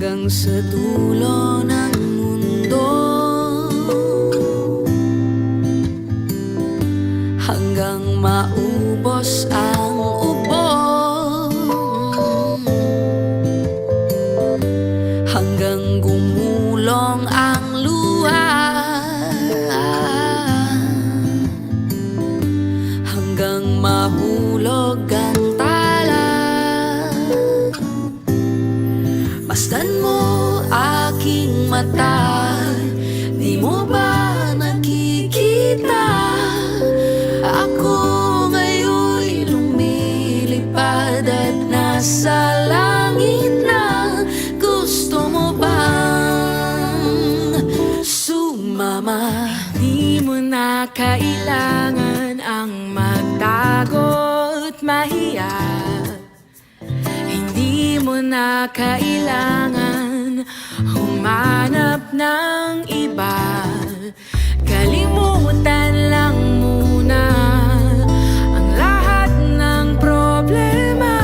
hanggang sa dulo ng mundo, hanggang maubos ang ubo, hanggang gumulong ang luha, hanggang mahulog ang tala. Masdan mo aking mata, di mo ba nakikita? Ako ngayon'y lumilipad at nasa langit na. Gusto mo bang sumama? Di mo na kailangan ang magtago't mahiya. Hindi mo na kailangan humanap ng iba. Kalimutan lang muna ang lahat ng problema.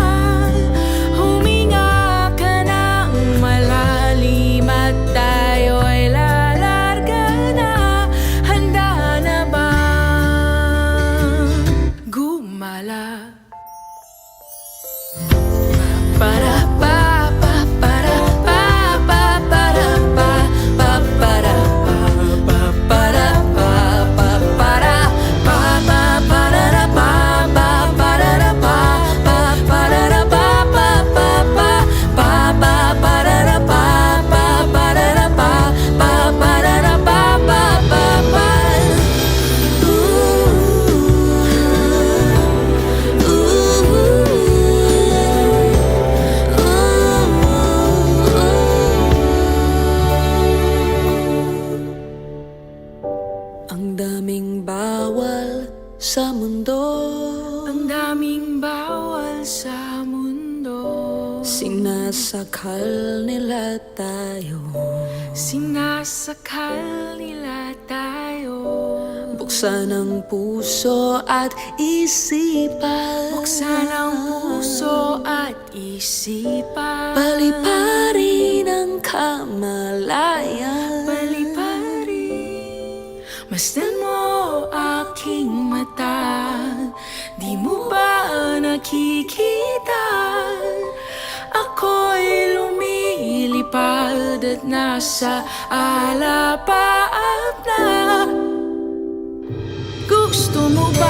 Huminga ka ng malalim at tayo'y lalarga na. Handa na bang gumala? Para pa pa para pa pa para pa pa para pa para pa pa para pa pa para pa pa para pa pa para pa pa pa pa pa para pa pa para pa pa para pa pa pa. Ang daming bawal sa mundo, Ang daming bawal sa mundo. sinasakal nila tayo. Sinasakal nila tayo. Buksan ang puso at isipan, Buksan ang puso at isipan. paliparin ang kamalayan. Paliparin. Masdan mo aking mata, di mo ba nakikita? Ako'y lumilipad at nasa alapaap na. Gusto mo ba